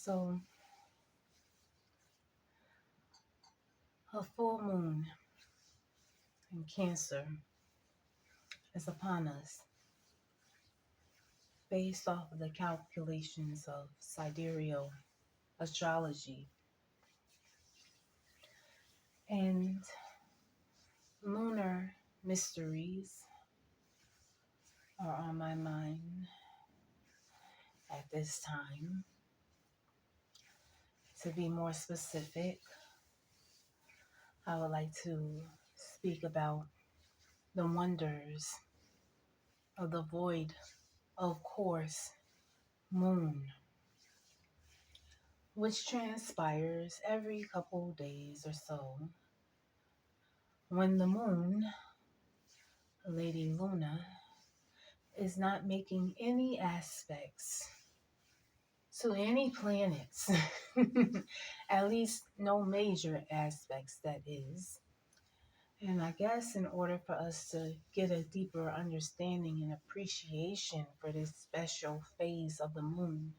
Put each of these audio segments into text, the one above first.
So, a full moon in Cancer is upon us based off of the calculations of sidereal astrology. And lunar mysteries are on my mind at this time. To be more specific, I would like to speak about the wonders of the void of course moon, which transpires every couple days or so when the moon, Lady Luna, is not making any aspects to any planets, at least no major aspects, that is. And I guess in order for us to get a deeper understanding and appreciation for this special phase of the moon,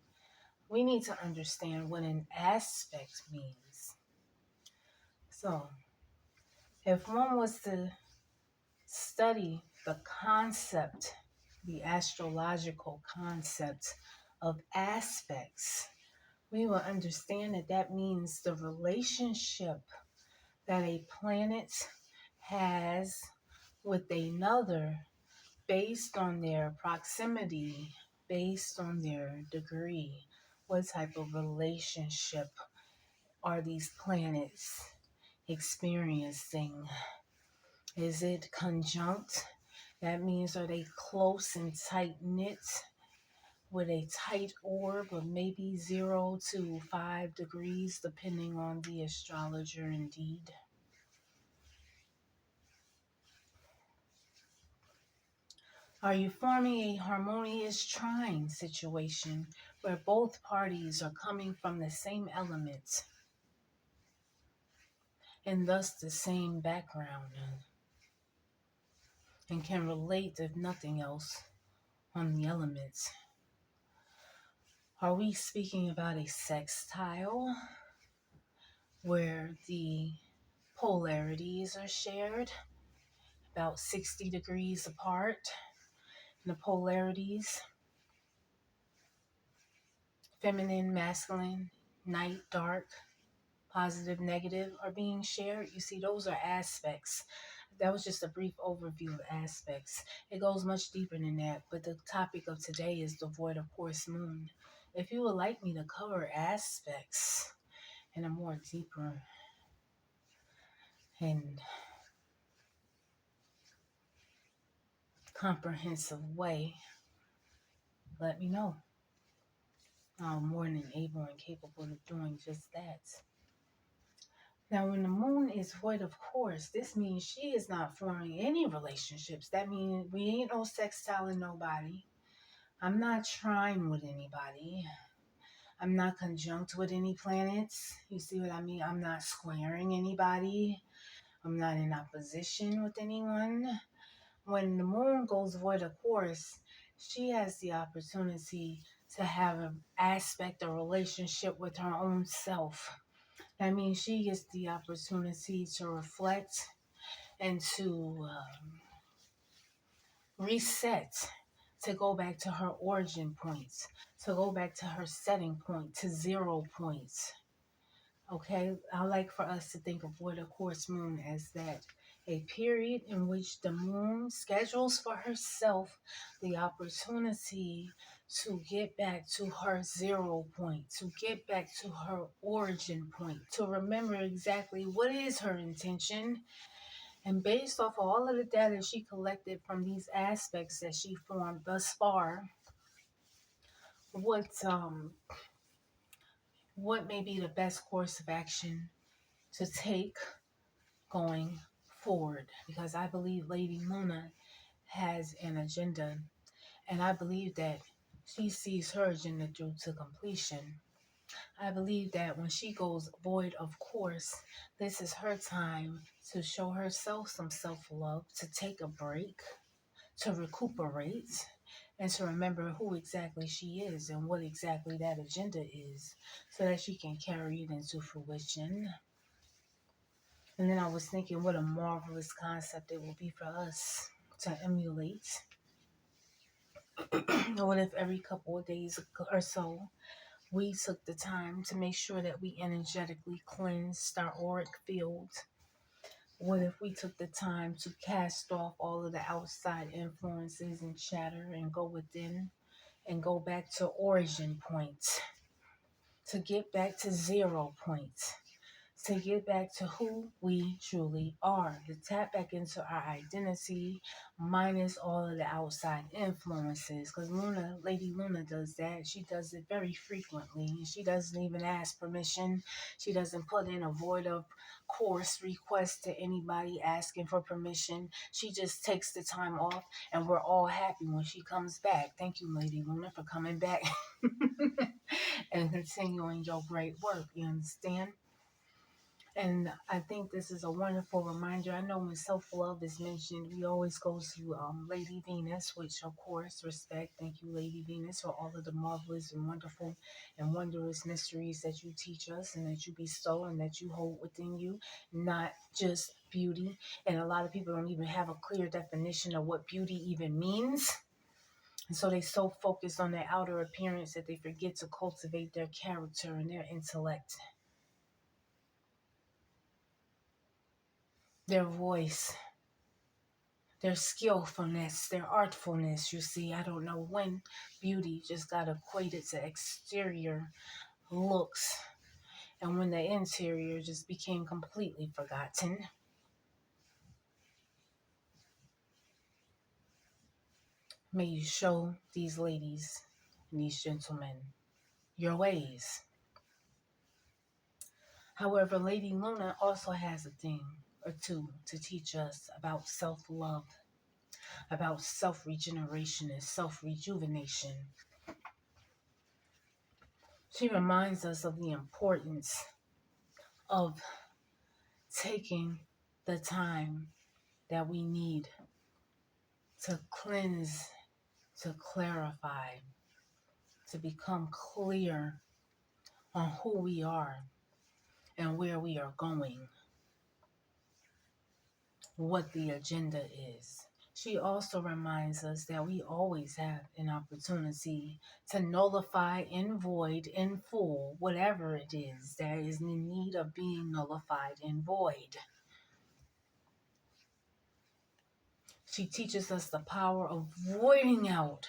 we need to understand what an aspect means. So, if one was to study the concept, the astrological concept of aspects, we will understand that that means the relationship that a planet has with another based on their proximity, based on their degree. What type of relationship are these planets experiencing? Is it conjunct? That means, are they close and tight knit with a tight orb of maybe 0 to 5 degrees, depending on the astrologer indeed? Are you forming a harmonious trine situation where both parties are coming from the same element and thus the same background and can relate, if nothing else, on the elements? Are we speaking about a sextile where the polarities are shared about 60 degrees apart? And the polarities, feminine, masculine, night, dark, positive, negative, are being shared. You see, those are aspects. That was just a brief overview of aspects. It goes much deeper than that, but the topic of today is the void of course moon. If you would like me to cover aspects in a more deeper and comprehensive way, let me know. I'm more than able and capable of doing just that. Now, when the moon is void of course, this means she is not forming any relationships. That means we ain't no sextiling nobody. I'm not trying with anybody. I'm not conjunct with any planets. You see what I mean? I'm not squaring anybody. I'm not in opposition with anyone. When the moon goes void of course, she has the opportunity to have an aspect, a relationship with her own self. That means she gets the opportunity to reflect and to reset, to go back to her origin points, to go back to her setting point, to 0 points. Okay, I like for us to think of what a course moon as that, a period in which the moon schedules for herself the opportunity to get back to her 0 point, to get back to her origin point, to remember exactly what is her intention. And based off of all of the data she collected from these aspects that she formed thus far, what what may be the best course of action to take going forward? Because I believe Lady Luna has an agenda, and I believe that she sees her agenda through to completion. I believe that when she goes void of course, this is her time to show herself some self-love, to take a break, to recuperate, and to remember who exactly she is and what exactly that agenda is so that she can carry it into fruition. And then I was thinking what a marvelous concept it will be for us to emulate. What if every couple of days or so we took the time to make sure that we energetically cleansed our auric field? What if we took the time to cast off all of the outside influences and chatter and go within and go back to origin points, to get back to 0 points, to get back to who we truly are, to tap back into our identity minus all of the outside influences. Because Lady Luna does that. She does it very frequently. She doesn't even ask permission. She doesn't put in a void of course request to anybody asking for permission. She just takes the time off, and we're all happy when she comes back. Thank you, Lady Luna, for coming back and continuing your great work. You understand? And I think this is a wonderful reminder. I know when self-love is mentioned, we always go to Lady Venus, which of course, respect. Thank you, Lady Venus, for all of the marvelous and wonderful and wondrous mysteries that you teach us and that you bestow and that you hold within you, not just beauty. And a lot of people don't even have a clear definition of what beauty even means. And so they so focus on their outer appearance that they forget to cultivate their character and their intellect, their voice, their skillfulness, their artfulness. You see, I don't know when beauty just got equated to exterior looks and when the interior just became completely forgotten. May you show these ladies and these gentlemen your ways. However, Lady Luna also has a thing or two to teach us about self-love, about self-regeneration and self-rejuvenation. She reminds us of the importance of taking the time that we need to cleanse, to clarify, to become clear on who we are and where we are going, what the agenda is. She also reminds us that we always have an opportunity to nullify and void in full whatever it is that is in need of being nullified and void. She teaches us the power of voiding out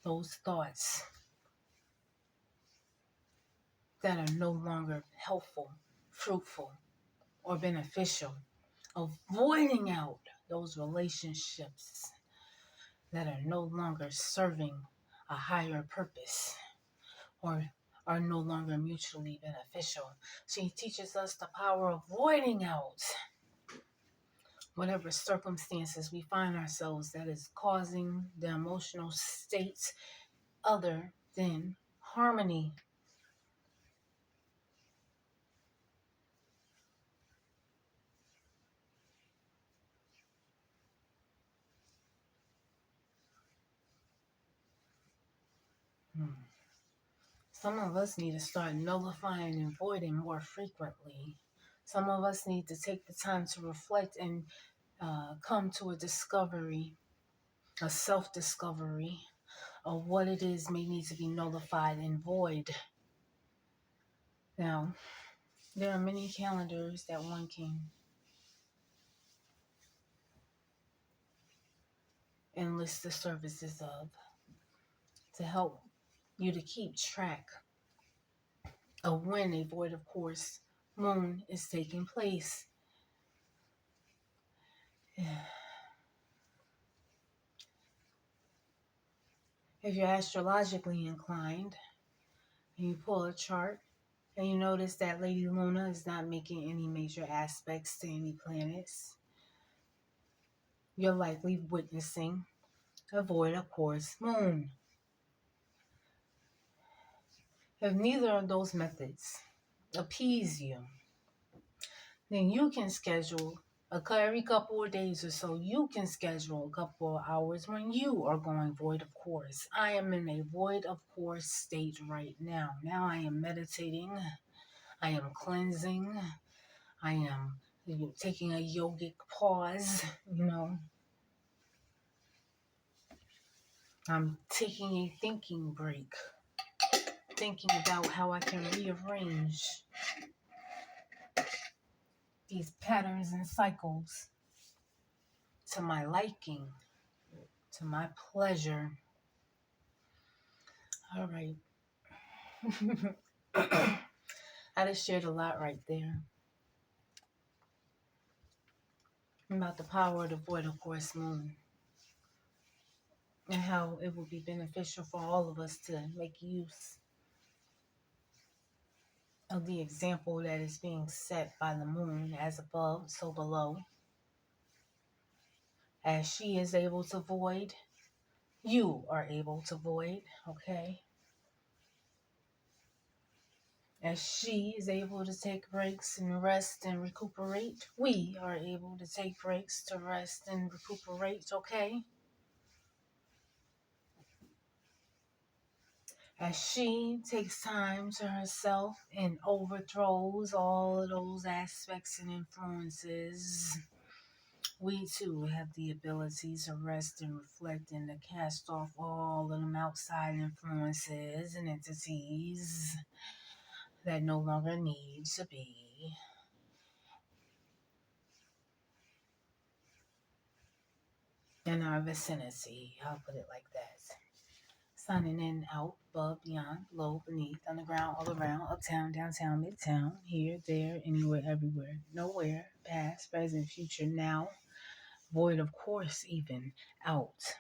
those thoughts that are no longer helpful, fruitful, or beneficial, avoiding out those relationships that are no longer serving a higher purpose or are no longer mutually beneficial. She teaches us the power of voiding out whatever circumstances we find ourselves that is causing the emotional states other than harmony. Some of us need to start nullifying and voiding more frequently. Some of us need to take the time to reflect and come to a discovery, a self-discovery of what it is may need to be nullified and void. Now, there are many calendars that one can enlist the services of to help you to keep track of when a void of course moon is taking place. If you're astrologically inclined and you pull a chart and you notice that Lady Luna is not making any major aspects to any planets, you're likely witnessing a void of course moon. If neither of those methods appease you, then you can schedule Every couple of days or so, you can schedule a couple of hours when you are going void of course. I am in a void of course state right now. Now I am meditating. I am cleansing. I am taking a yogic pause. I'm taking a thinking break, thinking about how I can rearrange these patterns and cycles to my liking, to my pleasure. All right. I just shared a lot right there about the power of the void of course moon and how it will be beneficial for all of us to make use of the example that is being set by the moon, as above, so below. As she is able to void, you are able to void, okay? As she is able to take breaks and rest and recuperate, we are able to take breaks to rest and recuperate, okay? As she takes time to herself and overthrows all of those aspects and influences, we too have the ability to rest and reflect and to cast off all of them outside influences and entities that no longer need to be in our vicinity. I'll put it like that. Signing in, out, above, beyond, below, beneath, underground, all around, uptown, downtown, midtown, here, there, anywhere, everywhere, nowhere, past, present, future, now, void of course, even, out.